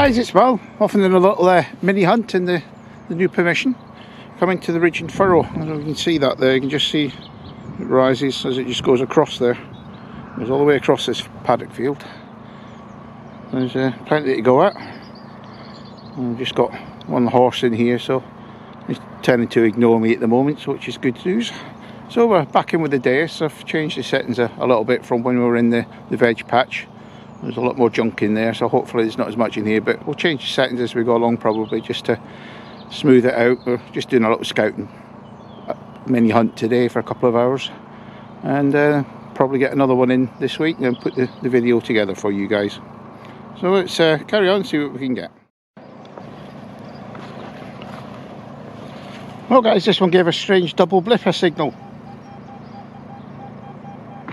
guys, it's Mal, off on a little mini hunt in the new permission. Coming to the ridge and furrow, and you can see that there, you can just see it rises as it just goes across there. It goes all the way across this paddock field. There's plenty to go at. And I've just got one horse in here, so he's tending to ignore me at the moment, so which is good news. So we're back in with the Deus. I've changed the settings a little bit from when we were in the veg patch. There's a lot more junk in there, so hopefully there's not as much in here, but we'll change the settings as we go along, probably just to smooth it out. We're just doing a little scouting mini hunt today for a couple of hours, and probably get another one in this week and put the video together for you guys. So let's carry on and see what we can get. Well guys, this one gave a strange double blipper signal.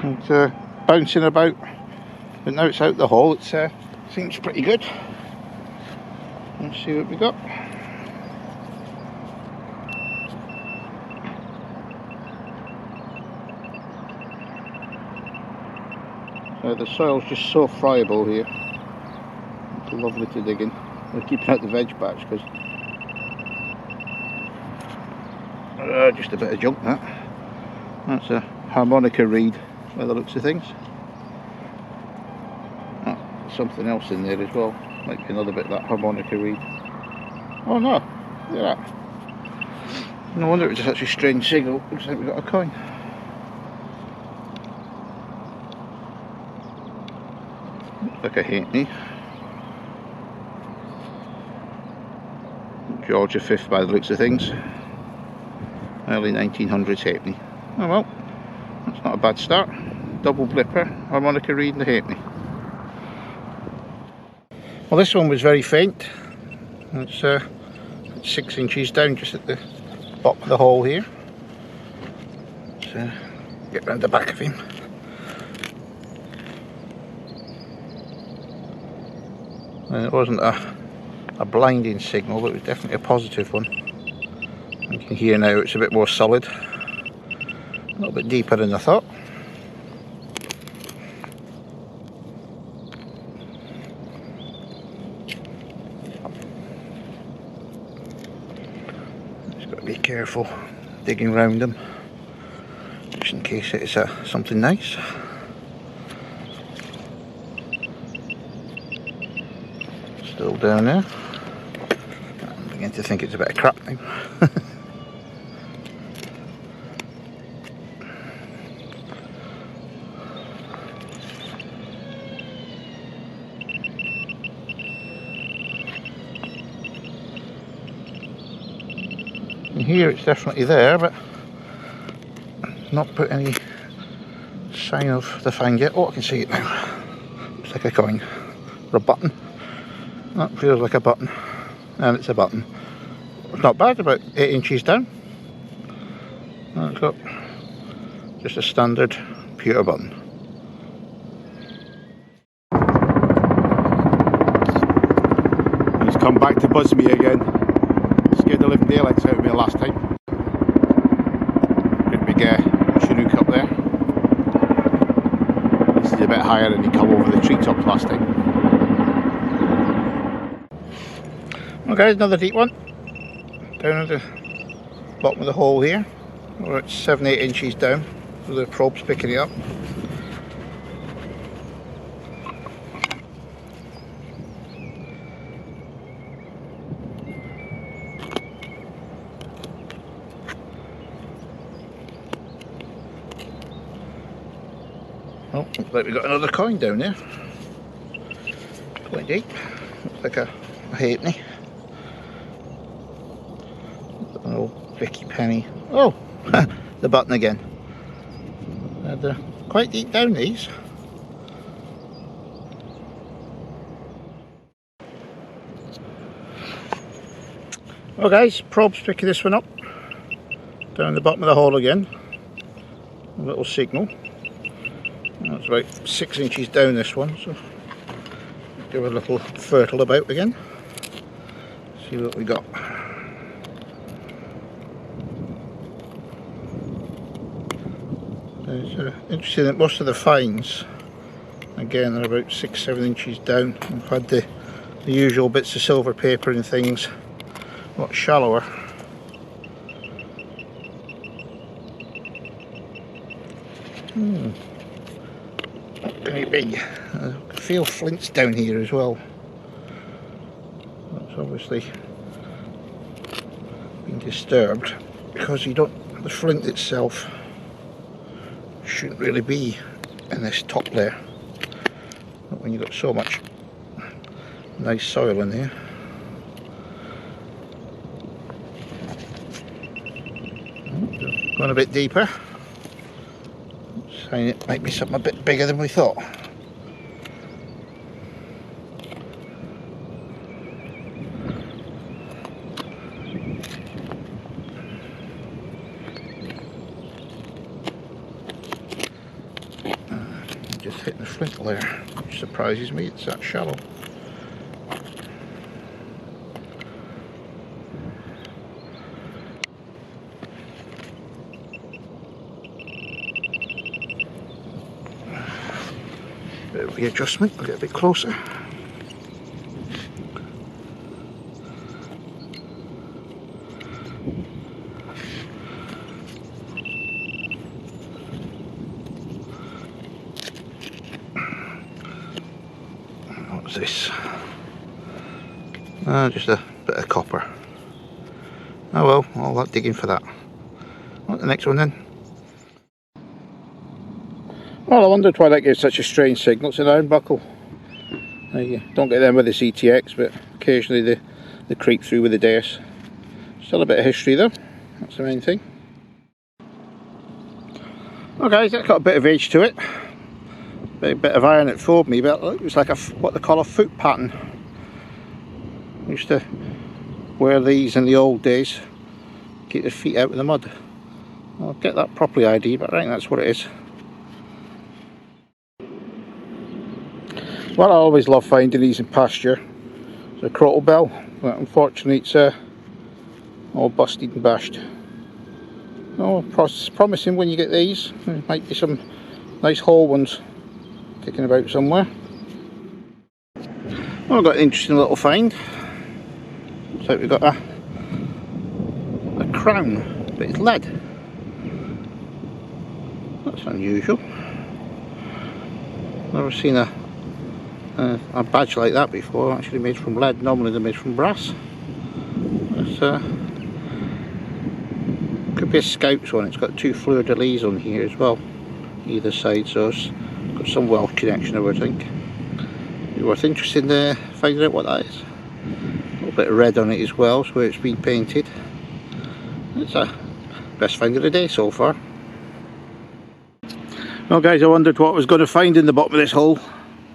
It's bouncing about, but now it's out the hole. It seems pretty good. Let's see what we got. The soil's just so friable here. It's lovely to dig in. We're keeping out the veg patch because just a bit of junk. That's a harmonica reed by the looks of things. Something else in there as well. Might be another bit of that harmonica reed. Oh no, look at that. No wonder it was such a strange signal. Looks like we got a coin. Like a halfpenny. Georgia 5th by the looks of things. Early 1900s halfpenny. Oh well, that's not a bad start. Double blipper, harmonica reed and a halfpenny. Well, this one was very faint. It's 6 inches down, just at the bottom of the hole here. Let's get round the back of him. And it wasn't a blinding signal, but it was definitely a positive one. You can hear now it's a bit more solid, a little bit deeper than I thought. Just got to be careful digging around them, just in case it's something nice. Still down there. I'm beginning to think it's a bit of crap now. And here it's definitely there, but not put any sign of the fang yet. Oh, I can see it now. Looks like a coin or a button. That feels like a button, and it's a button. It's not bad, about 8 inches down. And it's got just a standard pewter button. He's come back to buzz me again. Scared the living daylights out of me last time. Great big chinook up there. This is a bit higher than he come over the treetops last time. Okay, another deep one. Down at the bottom of the hole here. We're at 7-8 inches down. So the probe's picking it up. Oh, looks like we've got another coin down there. Quite deep. Looks like a halfpenny. An old Vicky penny. Oh, the button again. They're quite deep down, these. Well guys, probe's picking this one up. Down the bottom of the hole again. A little signal. That's about 6 inches down, this one, so do a little fertile about again. See what we got. It's interesting that most of the finds, again, are about 6-7 inches down. I've had the the usual bits of silver paper and things, a lot shallower. Not very big. I can feel flints down here as well. That's obviously been disturbed because you don't, the flint itself shouldn't really be in this top layer. Not when you've got so much nice soil in there. Going a bit deeper. Saying it might be something a bit bigger than we thought. Just hitting the flint layer, which surprises me, it's that shallow. Bit of readjustment, we'll get a bit closer. What's this? Just a bit of copper. Oh well, all that digging for that. What's the next one then? Well, I wondered why that gives such a strange signal. It's an iron buckle. You don't get them with the CTX, but occasionally they creep through with the Deus. Still a bit of history though, that's the main thing. Well guys, that's got a bit of age to it. A bit of iron that fooled me, but it was like what they call a foot pattern. I used to wear these in the old days, keep the feet out of the mud. I'll get that properly ID'd, but I think that's what it is. Well, I always love finding these in pasture. It's a crottle bell, but unfortunately it's all busted and bashed. Oh, promising when you get these. There might be some nice whole ones kicking about somewhere. Well, I've got an interesting little find. Looks like we've got a crown, but it's lead. That's unusual. Never seen a badge like that before, actually made from lead. Normally they're made from brass. It's, could be a Scout's one. It's got two fleur-de-lis on here as well, either side, so it's got some Welsh connection, I would think. Be worth interested in finding out what that is. A little bit of red on it as well, so it's been painted. It's a best find of the day so far. Well guys, I wondered what I was going to find in the bottom of this hole.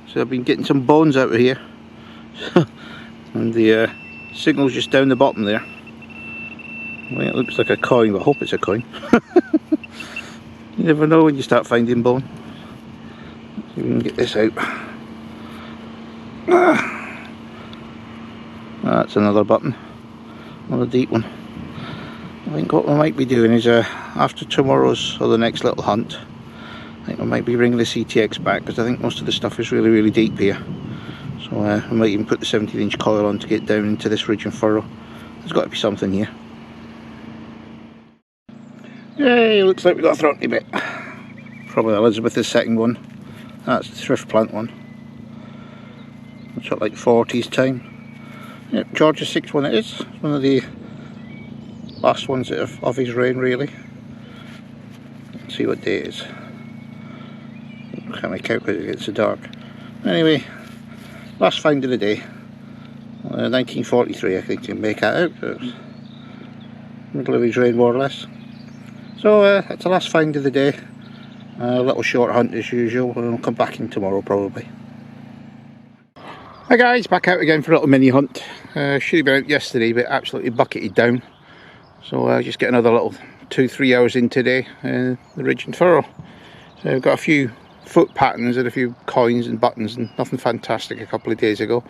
So I've been getting some bones out of here. And the signal's just down the bottom there. Well, it looks like a coin, but I hope it's a coin. You never know when you start finding bone. Let's see if we can get this out. That's another button. Another deep one. I think what we might be doing is after tomorrow's or the next little hunt, I think we might be bringing the CTX back, because I think most of the stuff is really, really deep here. So we might even put the 17-inch coil on to get down into this ridge and furrow. There's got to be something here. Yay, looks like we got a throaty bit. Probably Elizabeth II one. That's the thrift plant one. It's got like 40s time. Yep, George VI one it is. It's one of the last ones of his reign, really. Let's see what day it is. Can't make out because it gets so dark. Anyway, last find of the day. 1943, I think you can make that out. So it's middle of his reign, more or less. So that's the last find of the day. A little short hunt as usual, and I'll come back in tomorrow probably. Hi guys, back out again for a little mini hunt. Should have been out yesterday, but absolutely bucketed down. So just get another little 2-3 hours in today, the ridge and furrow. So I've got a few foot patterns and a few coins and buttons and nothing fantastic a couple of days ago.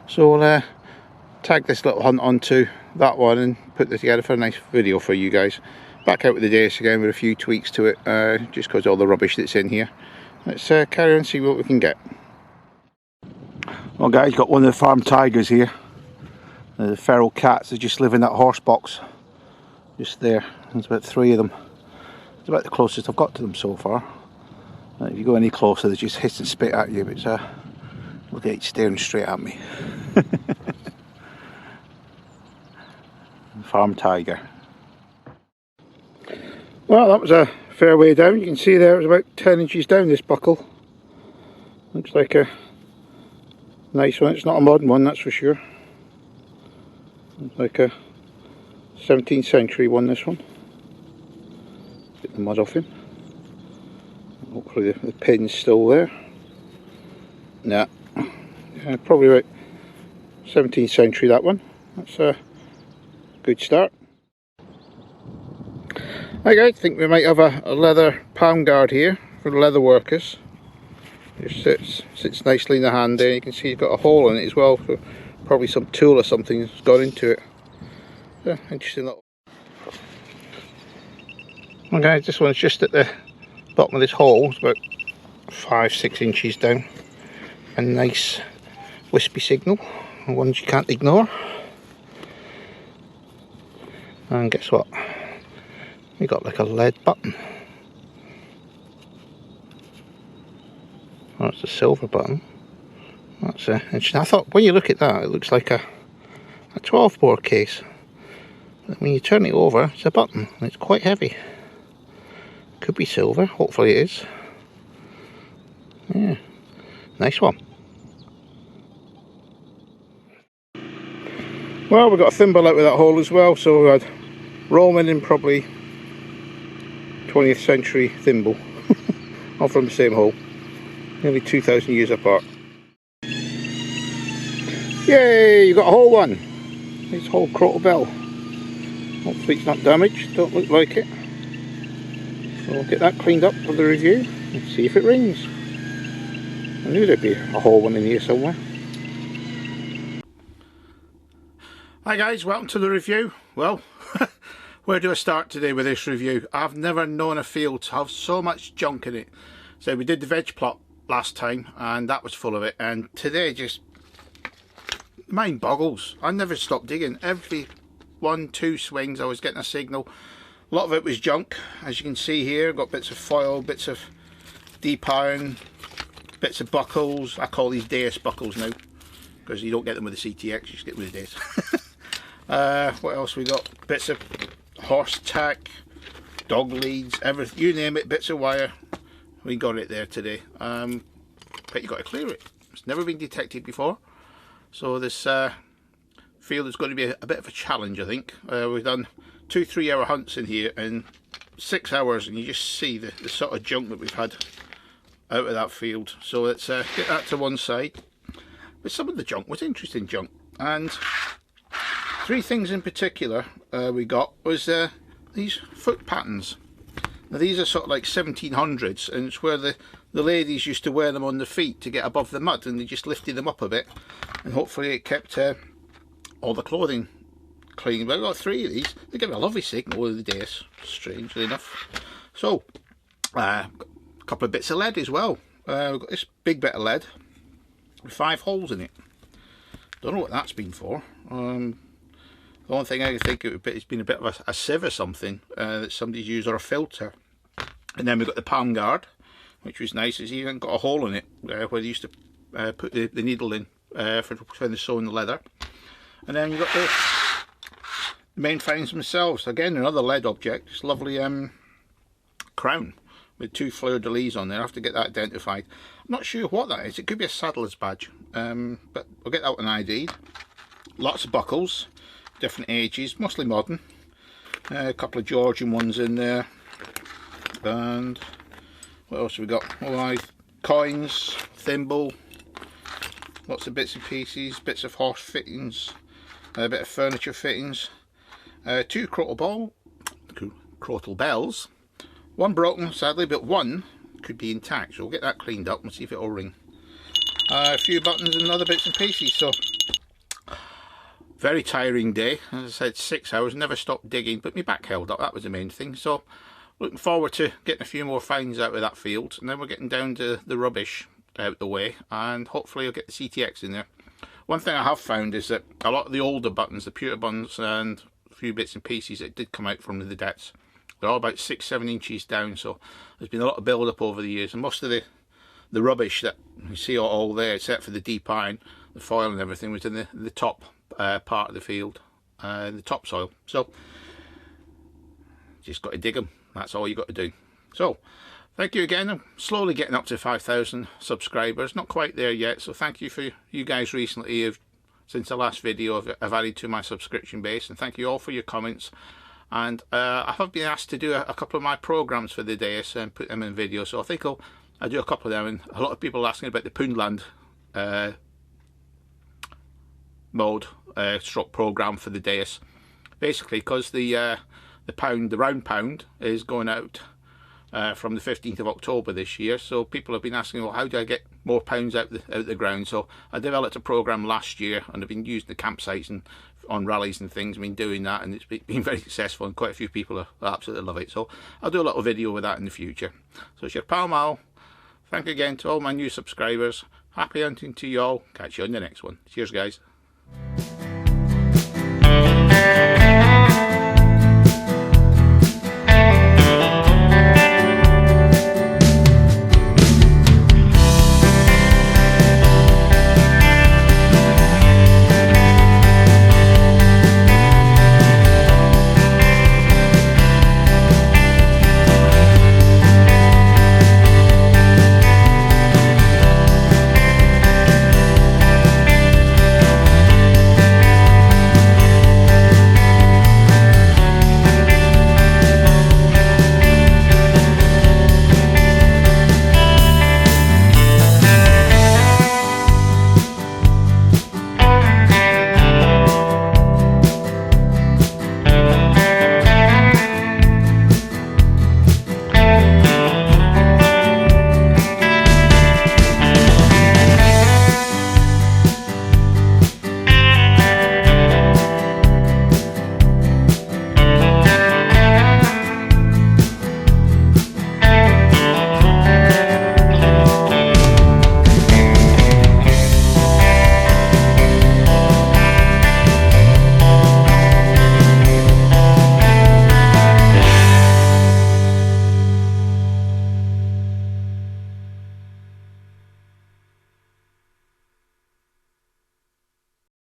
So we'll tag this little hunt onto that one and put this together for a nice video for you guys. Back out with the Deus again with a few tweaks to it, just because of all the rubbish that's in here. Let's carry on and see what we can get. Well guys, got one of the farm tigers here. The feral cats that just live in that horse box. Just there. There's about 3 of them. It's about the closest I've got to them so far. If you go any closer they just hiss and spit at you, but look at it staring straight at me. Farm tiger. Well, that was a fair way down. You can see there it was about 10 inches down, this buckle. Looks like a nice one. It's not a modern one, that's for sure. Looks like a 17th century one, this one. Get the mud off him. Hopefully the pin's still there. Nah. Yeah, probably about 17th century, that one. That's a good start. Right guys, I think we might have a leather palm guard here for the leather workers. Just sits nicely in the hand there. You can see it's got a hole in it as well, so probably some tool or something has gone into it. Yeah, interesting little. Okay, this one's just at the bottom of this hole. It's about 5-6 inches down. A nice wispy signal, ones you can't ignore. And guess what? We got like a lead button. Oh, it's a silver button. That's interesting. I thought when you look at that, it looks like a 12-bore case. But when you turn it over, it's a button, and it's quite heavy. Could be silver. Hopefully it is. Yeah, nice one. Well, we've got a thimble out with that hole as well. So we had Roman and probably 20th century thimble, all from the same hole. Nearly 2,000 years apart. Yay, you got a whole one. Nice whole crotal bell. Hopefully it's not damaged, don't look like it. So we'll get that cleaned up for the review and see if it rings. I knew there'd be a whole one in here somewhere. Hi guys, welcome to the review. Well, where do I start today with this review? I've never known a field to have so much junk in it. So we did the veg plot last time and that was full of it, and today just mind boggles. I never stopped digging. Every 1-2 swings I was getting a signal. A lot of it was junk, as you can see here. Got bits of foil, bits of deep iron, bits of buckles. I call these Deus buckles now because you don't get them with the CTX, you just get them with the Deus. What else we got? Bits of horse tack, dog leads, everything, you name it, bits of wire. We got it there today, but you got to clear it. It's never been detected before, so this field is going to be a bit of a challenge, I think. We've done 2-3 hour hunts in here in 6 hours, and you just see the sort of junk that we've had out of that field. So let's get that to one side. But some of the junk was interesting junk, and 3 things in particular we got was these foot patterns. Now these are sort of like 1700s, and it's where the ladies used to wear them on the feet to get above the mud, and they just lifted them up a bit, and hopefully it kept all the clothing clean. But I've got 3 of these. They give me a lovely signal with the Deus, strangely enough. So a couple of bits of lead as well. We've got this big bit of lead with 5 holes in it. Don't know what that's been for. The only thing I can think of, it's been a bit of a sieve or something that somebody's used, or a filter. And then we've got the palm guard, which was nice. It's even got a hole in it where they used to put the needle in for when they're sewing the leather. And then you've got the main finds themselves. Again, another lead object. This lovely crown with 2 fleur-de-lis on there. I have to get that identified. I'm not sure what that is. It could be a saddler's badge, but we'll get that one ID'd. Lots of buckles, different ages, mostly modern. A couple of Georgian ones in there. And what else have we got? All coins, thimble, lots of bits and pieces, bits of horse fittings, a bit of furniture fittings, 2 crotal bells, 1 broken sadly, but 1 could be intact, so we'll get that cleaned up and see if it'll ring. A few buttons and other bits and pieces. So very tiring day, as I said, 6 hours, never stopped digging, but my back held up, that was the main thing. So looking forward to getting a few more finds out of that field, and then we're getting down to the rubbish, out the way, and hopefully I'll get the CTX in there. One thing I have found is that a lot of the older buttons, the pewter buttons and a few bits and pieces that did come out from the debts, they're all about 6-7 inches down, so there's been a lot of build up over the years, and most of the rubbish that you see all there, except for the deep iron, the foil and everything, was in the top part of the field, the topsoil. So just got to dig them, that's all you got to do. So thank you again. I'm slowly getting up to 5,000 subscribers, not quite there yet, so thank you for you guys recently. Since the last video I've added to my subscription base, and thank you all for your comments. And I have been asked to do a couple of my programs for the Deus and put them in video, so I think I'll do a couple of them. And a lot of people are asking about the Poundland mode stroke program for the Deus, basically because the round pound is going out from the 15th of October this year, so people have been asking, well, how do I get more pounds out the ground? So I developed a program last year, and I've been using the campsites and on rallies and things. I've been doing that, and it's been very successful, and quite a few people absolutely love it. So I'll do a little video with that in the future. So it's your pal Mal. Thank you again to all my new subscribers. Happy hunting to you all. Catch you on the next one. Cheers, guys.